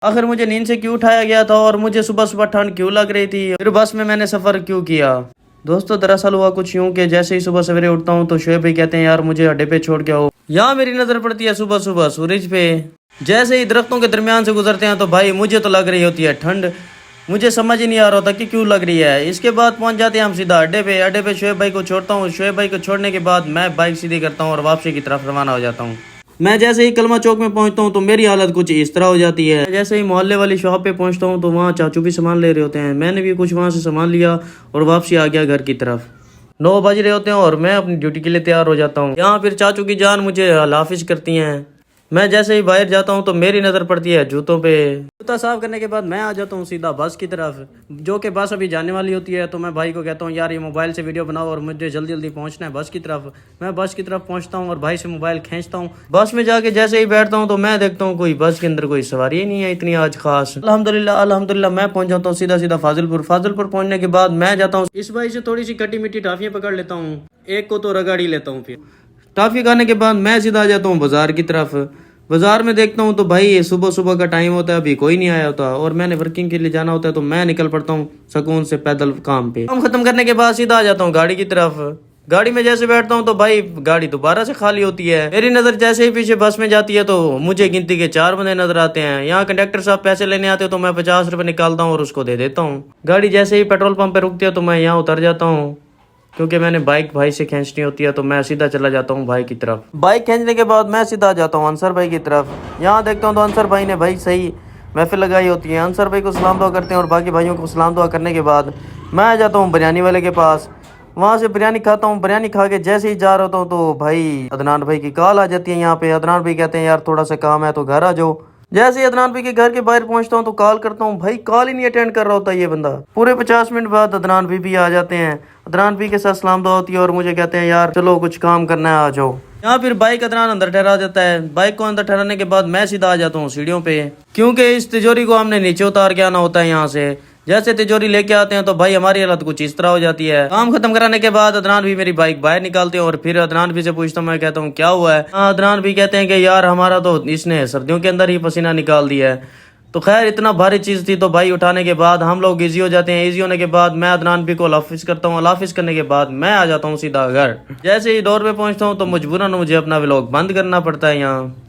आखिर मुझे नींद से क्यों उठाया गया था और मुझे सुबह सुबह ठंड क्यों लग रही थी, फिर बस में मैंने सफर क्यों किया। दोस्तों दरअसल हुआ कुछ यूं कि जैसे ही सुबह सवेरे उठता हूँ तो शोएब भाई कहते हैं यार मुझे अड्डे पे छोड़ के आओ। यहाँ मेरी नजर पड़ती है सुबह सुबह सूरज पे। जैसे ही दरख्तों के दरमियान से गुजरते हैं तो भाई मुझे तो लग रही होती है ठंड, मुझे समझ ही नहीं आ रहा था कि क्यों लग रही है। इसके बाद पहुंच जाते हैं हम सीधा अड्डे पे शोएब भाई को छोड़ता हूँ। शोएब भाई को छोड़ने के बाद मैं बाइक सीधी करता हूँ और वापसी की तरफ रवाना हो जाता हूँ। मैं जैसे ही कलमा चौक में पहुंचता हूं तो मेरी हालत कुछ इस तरह हो जाती है। जैसे ही मोहल्ले वाली शॉप पे पहुंचता हूं तो वहां चाचू भी सामान ले रहे होते हैं। मैंने भी कुछ वहां से सामान लिया और वापसी आ गया घर की तरफ। 9 बज रहे होते हैं और मैं अपनी ड्यूटी के लिए तैयार हो जाता हूँ। यहाँ फिर चाचू की जान मुझे हाफिज करती हैं। मैं जैसे ही बाहर जाता हूँ तो मेरी नज़र पड़ती है जूतों पे। जूता साफ करने के बाद मैं आ जाता हूँ सीधा बस की तरफ, जो कि बस अभी जाने वाली होती है। तो मैं भाई को कहता हूँ यार ये मोबाइल से वीडियो बनाओ और मुझे जल्दी जल्दी पहुँचना है बस की तरफ। मैं बस की तरफ पहुँचता हूँ और भाई से मोबाइल खींचता हूँ। बस में जाके जैसे ही बैठता हूँ तो मैं देखता हूँ कोई बस के अंदर कोई सवारी ही नहीं है इतनी आज खास। अल्हम्दुलिल्लाह मैं पहुँच जाता हूँ सीधा फाजिलपुर पहुँचने के बाद मैं जाता हूँ इस भाई से थोड़ी सी कटी मिट्टी टाफियाँ पकड़ लेता हूँ, एक को तो रगड़ ही लेता हूँ। फिर टाफी खाने के बाद मैं सीधा आ जाता हूँ बाजार की तरफ। बाजार में देखता हूँ तो भाई ये सुबह सुबह का टाइम होता है, अभी कोई नहीं आया होता और मैंने वर्किंग के लिए जाना होता है तो मैं निकल पड़ता हूँ सुकून से पैदल काम पे। काम खत्म करने के बाद सीधा आ जाता हूँ गाड़ी की तरफ। गाड़ी में जैसे बैठता हूँ तो भाई गाड़ी दोबारा से खाली होती है। मेरी नजर जैसे ही पीछे बस में जाती है तो मुझे गिनती के 4 बंदे नजर आते हैं। यहाँ कंडक्टर साहब पैसे लेने आते तो मैं 50 रुपए निकालता हूँ और उसको दे देता हूँ। गाड़ी जैसे ही पेट्रोल पंप पे रुकती है तो मैं यहाँ उतर जाता हूँ, क्योंकि मैंने बाइक भाई से खींचनी होती है तो मैं सीधा चला जाता हूँ भाई की तरफ। बाइक खींचने के बाद मैं सीधा आ जाता हूँ अंसर भाई की तरफ। यहाँ देखता हूँ तो अंसर भाई ने भाई सही महफिल लगाई होती है। अंसर भाई को सलाम दुआ करते हैं और बाकी भाइयों को सलाम दुआ करने के बाद मैं आ जाता हूँ बिरयानी वाले के पास। वहाँ से बिरयानी खाता हूँ। बिरयानी खा के जैसे ही जा रहा हूँ तो भाई अदनान भाई की कॉल आ जाती है। यहाँ पे अदनान भाई कहते हैं यार थोड़ा सा काम है तो घर आ जाओ। जैसे ही अदनान भाई के घर के बाहर पहुंचता हूं तो कॉल करता हूं, भाई कॉल ही नहीं अटेंड कर रहा होता ये बंदा। पूरे 50 मिनट बाद अदनान भाई भी आ जाते हैं। अदनान भाई के साथ सलाम दुआ होती है और मुझे कहते हैं यार चलो कुछ काम करना है आ जाओ। यहाँ फिर बाइक अदनान अंदर ठहरा देता है। बाइक को अंदर ठहराने के बाद मैं सीधा आ जाता हूँ सीढ़ियों पे, क्योंकि इस तिजोरी को हमने नीचे उतार के आना होता है। यहाँ से जैसे तिजोरी लेके आते हैं तो भाई हमारी हालत कुछ इस तरह हो जाती है। काम खत्म कराने के बाद अदनान भी मेरी बाइक बाहर निकालते हैं और फिर अदनान भी से पूछता हूँ, मैं कहता हूँ क्या हुआ है। अदनान भी कहते हैं कि यार हमारा तो इसने सर्दियों के अंदर ही पसीना निकाल दिया है। तो खैर इतना भारी चीज थी तो भाई उठाने के बाद हम लोग इजी हो जाते हैं। इजी होने के बाद मैं अदनान भी को अलाफिज करता हूँ। अलाफिज करने के बाद मैं आ जाता हूँ सीधा घर। जैसे ही डोर पे पहुंचता हूँ तो मजबूरन मुझे अपना व्लॉग बंद करना पड़ता है यहाँ।